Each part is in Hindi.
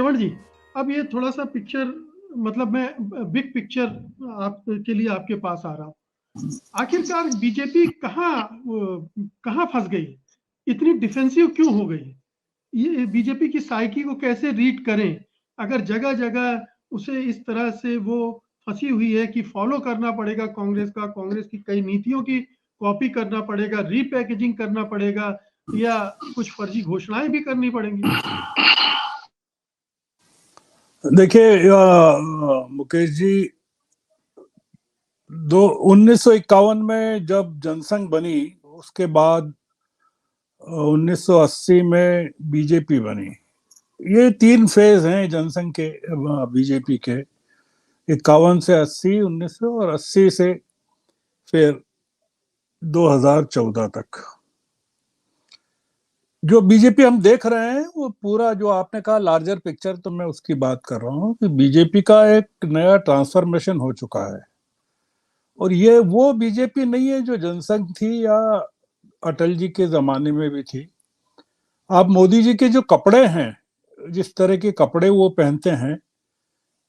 श्रवण जी, अब ये थोड़ा सा पिक्चर, मतलब मैं बिग पिक्चर आपके लिए आपके पास आ रहा हूँ। आखिरकार बीजेपी कहाँ फंस गई, इतनी डिफेंसिव क्यों हो गई? ये बीजेपी की साइकी को कैसे रीड करें अगर जगह जगह उसे इस तरह से वो फंसी हुई है कि फॉलो करना पड़ेगा कांग्रेस की कई नीतियों की कॉपी करना पड़ेगा, रीपैकेजिंग करना पड़ेगा, या कुछ फर्जी घोषणाएं भी करनी पड़ेंगी। देखिए मुकेश जी, 1951 में जब जनसंघ बनी, उसके बाद 1980 में बीजेपी बनी। ये 3 फेज हैं जनसंघ के, बीजेपी के। 51 से 80, 1900 और 80 से फिर 2014 तक जो बीजेपी हम देख रहे हैं, वो पूरा जो आपने कहा लार्जर पिक्चर, तो मैं उसकी बात कर रहा हूँ कि बीजेपी का एक नया ट्रांसफॉर्मेशन हो चुका है। और ये वो बीजेपी नहीं है जो जनसंघ थी या अटल जी के जमाने में भी थी। आप मोदी जी के जो कपड़े हैं, जिस तरह के कपड़े वो पहनते हैं,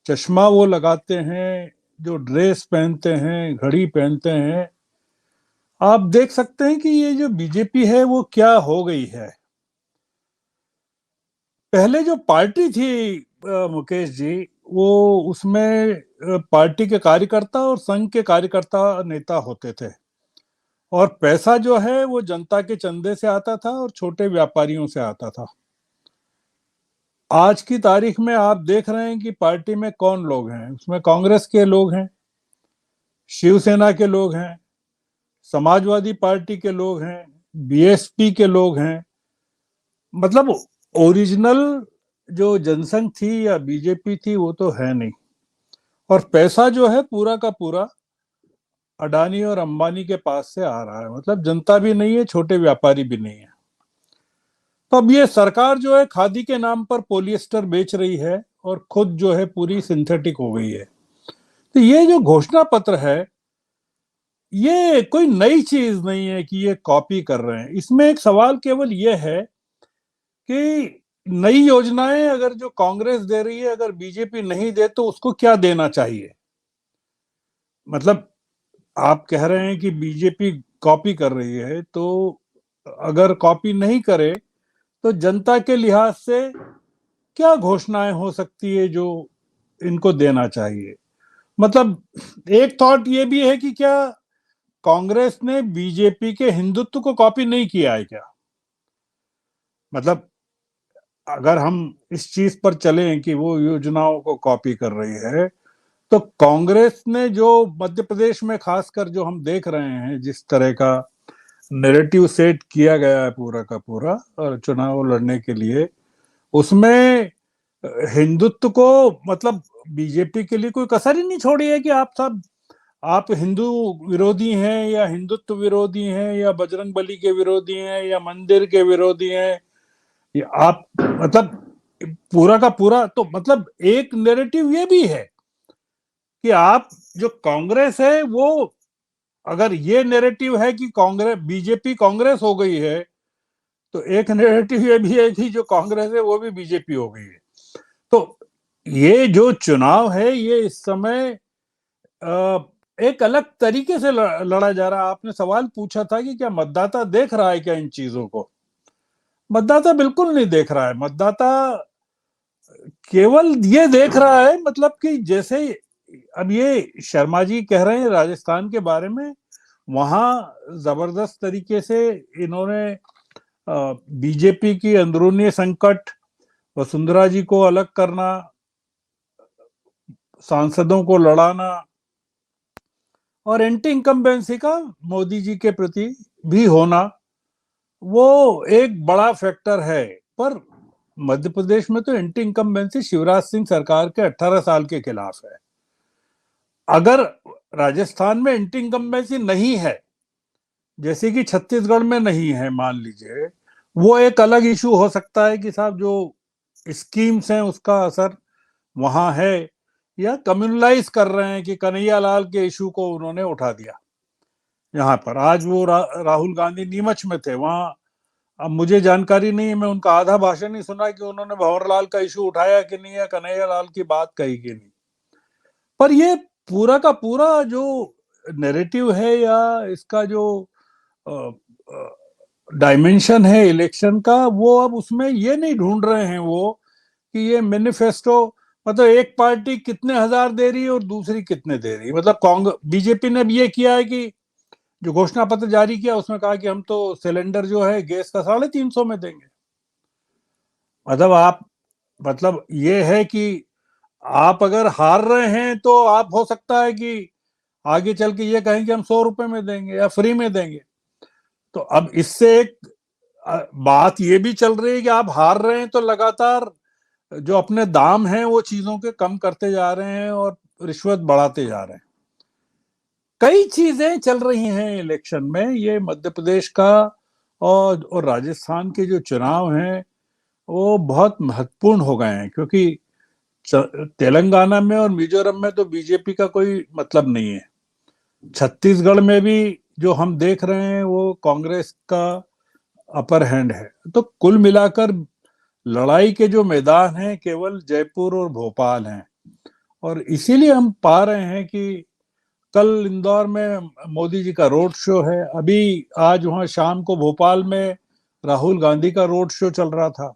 चश्मा वो लगाते हैं, जो ड्रेस पहनते हैं, घड़ी पहनते हैं, आप देख सकते हैं कि ये जो बीजेपी है वो क्या हो गई है। पहले जो पार्टी थी मुकेश जी, वो उसमें पार्टी के कार्यकर्ता और संघ के कार्यकर्ता नेता होते थे, और पैसा जो है वो जनता के चंदे से आता था और छोटे व्यापारियों से आता था। आज की तारीख में आप देख रहे हैं कि पार्टी में कौन लोग हैं। उसमें कांग्रेस के लोग हैं, शिवसेना के लोग हैं, समाजवादी पार्टी के लोग हैं, बीएसपी के लोग हैं। मतलब ओरिजिनल जो जनसंघ थी या बीजेपी थी वो तो है नहीं। और पैसा जो है पूरा का पूरा अडानी और अंबानी के पास से आ रहा है। मतलब जनता भी नहीं है, छोटे व्यापारी भी नहीं है। तो अब ये सरकार जो है खादी के नाम पर पॉलिएस्टर बेच रही है और खुद जो है पूरी सिंथेटिक हो गई है। तो ये जो घोषणा पत्र है, ये कोई नई चीज नहीं है कि ये कॉपी कर रहे हैं। इसमें एक सवाल केवल ये है कि नई योजनाएं अगर जो कांग्रेस दे रही है, अगर बीजेपी नहीं दे तो उसको क्या देना चाहिए। मतलब आप कह रहे हैं कि बीजेपी कॉपी कर रही है, तो अगर कॉपी नहीं करे तो जनता के लिहाज से क्या घोषणाएं हो सकती है जो इनको देना चाहिए। मतलब एक थॉट ये भी है कि क्या कांग्रेस ने बीजेपी के हिंदुत्व को कॉपी नहीं किया है क्या। मतलब अगर हम इस चीज पर चलें कि वो योजनाओं को कॉपी कर रही है, तो कांग्रेस ने जो मध्य प्रदेश में खासकर जो हम देख रहे हैं, जिस तरह का नैरेटिव सेट किया गया है पूरा का पूरा और चुनाव लड़ने के लिए, उसमें हिंदुत्व को, मतलब बीजेपी के लिए कोई कसर ही नहीं छोड़ी है कि आप हिंदू विरोधी हैं या हिंदुत्व विरोधी हैं या बजरंग बली के विरोधी हैं या मंदिर के विरोधी हैं, या आप मतलब पूरा का पूरा। तो मतलब एक नैरेटिव ये भी है कि आप जो कांग्रेस है वो, अगर ये नैरेटिव है कि कांग्रेस बीजेपी कांग्रेस हो गई है, तो एक नैरेटिव ये भी है कि जो कांग्रेस है वो भी बीजेपी हो गई है। तो ये जो चुनाव है, ये इस समय एक अलग तरीके से लड़ा जा रहा है। आपने सवाल पूछा था कि क्या मतदाता देख रहा है क्या इन चीजों को। मतदाता बिल्कुल नहीं देख रहा है। मतदाता केवल ये देख रहा है, मतलब कि जैसे अब ये शर्मा जी कह रहे हैं राजस्थान के बारे में, वहां जबरदस्त तरीके से इन्होंने बीजेपी की अंदरूनी संकट, वसुंधरा जी को अलग करना, सांसदों को लड़ाना और एंटी इनकम्बेंसी का मोदी जी के प्रति भी होना, वो एक बड़ा फैक्टर है। पर मध्य प्रदेश में तो एंटी इनकम्बेंसी शिवराज सिंह सरकार के 18 साल के खिलाफ है। अगर राजस्थान में एंटी इनकम्बेंसी नहीं है, जैसे कि छत्तीसगढ़ में नहीं है मान लीजिए, वो एक अलग इशू हो सकता है कि साहब जो स्कीम्स हैं उसका असर वहां है, या कम्युनलाइज कर रहे हैं कि कन्हैया लाल के इशू को उन्होंने उठा दिया। यहाँ पर आज वो राहुल गांधी नीमच में थे, वहां अब मुझे जानकारी नहीं है, मैं उनका आधा भाषण नहीं सुना कि उन्होंने भंवरलाल का इशू उठाया कि नहीं, या कन्हैया लाल की बात कही कि नहीं। पर ये पूरा का पूरा जो नैरेटिव है या इसका जो डायमेंशन है इलेक्शन का, वो अब उसमें ये नहीं ढूंढ रहे हैं वो कि ये मैनिफेस्टो, मतलब एक पार्टी कितने हजार दे रही है और दूसरी कितने दे रही है। मतलब कांग्रेस बीजेपी ने भी ये किया है कि जो घोषणा पत्र जारी किया उसमें कहा कि हम तो सिलेंडर जो है गैस का 350 में देंगे। मतलब आप, मतलब ये है कि आप अगर हार रहे हैं तो आप हो सकता है कि आगे चल के ये कहें कि हम 100 रुपए में देंगे या फ्री में देंगे। तो अब इससे एक बात ये भी चल रही है कि आप हार रहे हैं तो लगातार जो अपने दाम हैं वो चीजों के कम करते जा रहे हैं और रिश्वत बढ़ाते जा रहे हैं। कई चीजें चल रही हैं इलेक्शन में। ये मध्य प्रदेश का और राजस्थान के जो चुनाव हैं वो बहुत महत्वपूर्ण हो गए हैं, क्योंकि तेलंगाना में और मिजोरम में तो बीजेपी का कोई मतलब नहीं है। छत्तीसगढ़ में भी जो हम देख रहे हैं वो कांग्रेस का अपर हैंड है। तो कुल मिलाकर लड़ाई के जो मैदान हैं केवल जयपुर और भोपाल हैं। और इसीलिए हम पा रहे हैं कि कल इंदौर में मोदी जी का रोड शो है, अभी आज वहां शाम को भोपाल में राहुल गांधी का रोड शो चल रहा था।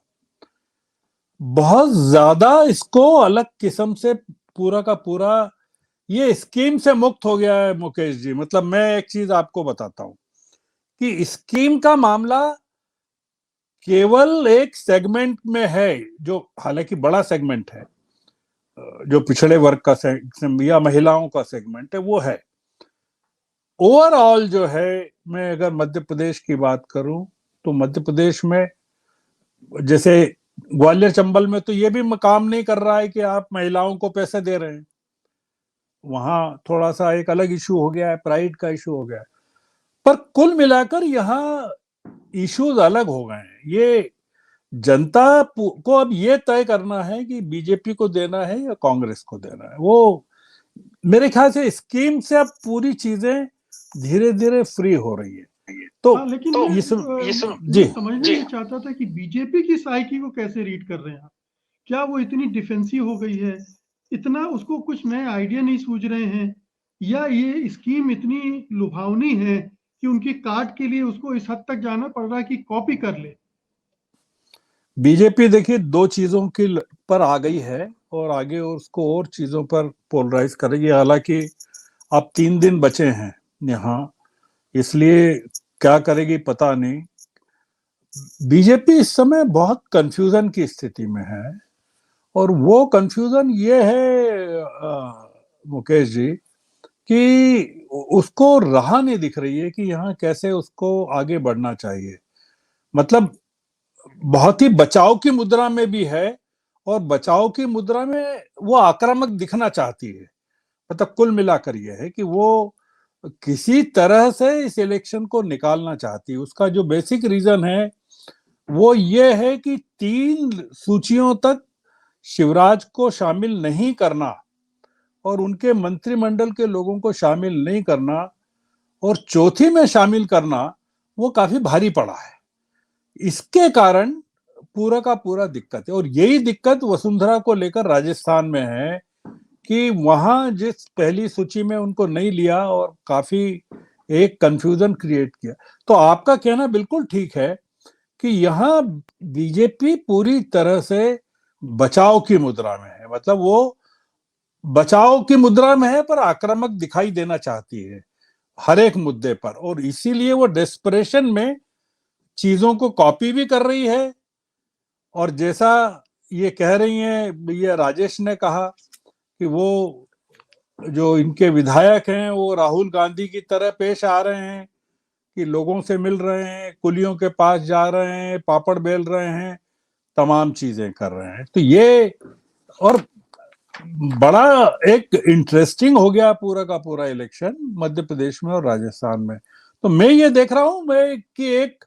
बहुत ज्यादा इसको अलग किस्म से पूरा का पूरा ये स्कीम से मुक्त हो गया है मुकेश जी। मतलब मैं एक चीज आपको बताता हूं कि स्कीम का मामला केवल एक सेगमेंट में है, जो हालांकि बड़ा सेगमेंट है, जो पिछड़े वर्ग का या महिलाओं का सेगमेंट है वो है। ओवरऑल जो है, मैं अगर मध्य प्रदेश की बात करूं तो मध्य प्रदेश में जैसे ग्वालियर चंबल में तो ये भी काम नहीं कर रहा है कि आप महिलाओं को पैसे दे रहे हैं। वहां थोड़ा सा एक अलग इशू हो गया है, प्राइड का इशू हो गया है। पर कुल मिलाकर यहाँ इश्यूज अलग हो गए हैं। ये जनता को अब ये तय करना है कि बीजेपी को देना है या कांग्रेस को देना है। वो मेरे ख्याल से स्कीम से अब पूरी चीजें धीरे धीरे फ्री हो रही है। तो हाँ, लेकिन तो मैं जी समझना ये चाहता था कि बीजेपी की साइकी को कैसे रीड कर रहे हैं आप? क्या वो इतनी डिफेंसिव हो गई है, इतना उसको कुछ नए आइडिया नहीं सूझ रहे हैं, या ये स्कीम इतनी लुभावनी है कि उनकी कार्ड के लिए उसको इस हद तक जाना पड़ रहा है कि कॉपी कर ले? बीजेपी देखिए दो चीजों की पर आ गई है और आगे उसको और चीजों पर पोलराइज करेगी। हालांकि अब 3 दिन बचे हैं यहाँ, इसलिए क्या करेगी पता नहीं। बीजेपी इस समय बहुत कंफ्यूजन की स्थिति में है, और वो कंफ्यूजन ये है मुकेश जी कि उसको राह नहीं दिख रही है कि यहाँ कैसे उसको आगे बढ़ना चाहिए। मतलब बहुत ही बचाव की मुद्रा में भी है, और बचाव की मुद्रा में वो आक्रामक दिखना चाहती है। मतलब कुल मिलाकर ये है कि वो किसी तरह से इस इलेक्शन को निकालना चाहती है। उसका जो बेसिक रीजन है वो ये है कि 3 सूचियों तक शिवराज को शामिल नहीं करना और उनके मंत्रिमंडल के लोगों को शामिल नहीं करना और चौथी में शामिल करना वो काफी भारी पड़ा है। इसके कारण पूरा का पूरा दिक्कत है। और यही दिक्कत वसुंधरा को लेकर राजस्थान में है कि वहां जिस पहली सूची में उनको नहीं लिया और काफी एक कंफ्यूजन क्रिएट किया। तो आपका कहना बिल्कुल ठीक है कि यहाँ बीजेपी पूरी तरह से बचाव की मुद्रा में है। मतलब वो बचाव की मुद्रा में है पर आक्रामक दिखाई देना चाहती है हर एक मुद्दे पर, और इसीलिए वो डेस्परेशन में चीजों को कॉपी भी कर रही है। और जैसा ये कह रही हैं, ये राजेश ने कहा कि वो जो इनके विधायक हैं वो राहुल गांधी की तरह पेश आ रहे हैं कि लोगों से मिल रहे हैं, कुलियों के पास जा रहे हैं, पापड़ बेल रहे हैं, तमाम चीजें कर रहे हैं। तो ये और बड़ा एक इंटरेस्टिंग हो गया पूरा का पूरा इलेक्शन मध्य प्रदेश में और राजस्थान में। तो मैं ये देख रहा हूं मैं कि एक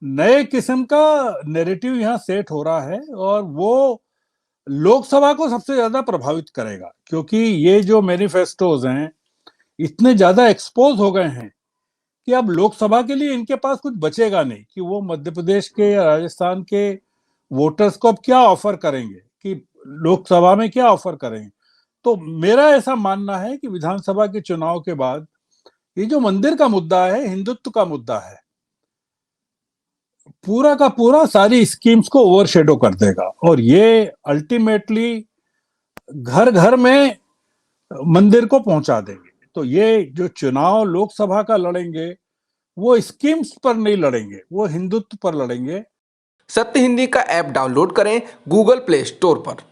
नए किस्म का नैरेटिव यहाँ सेट हो रहा है, और वो लोकसभा को सबसे ज्यादा प्रभावित करेगा, क्योंकि ये जो मैनिफेस्टोज हैं इतने ज्यादा एक्सपोज हो गए हैं कि अब लोकसभा के लिए इनके पास कुछ बचेगा नहीं, कि वो मध्य प्रदेश के या राजस्थान के वोटर्स को अब क्या ऑफर करेंगे, कि लोकसभा में क्या ऑफर करेंगे। तो मेरा ऐसा मानना है कि विधानसभा के चुनाव के बाद ये जो मंदिर का मुद्दा है, हिंदुत्व का मुद्दा है, पूरा का पूरा सारी स्कीम्स को ओवरशेडो कर देगा, और ये अल्टीमेटली घर घर में मंदिर को पहुंचा देंगे। तो ये जो चुनाव लोकसभा का लड़ेंगे वो स्कीम्स पर नहीं लड़ेंगे, वो हिंदुत्व पर लड़ेंगे। सत्य हिंदी का ऐप डाउनलोड करें गूगल प्ले स्टोर पर।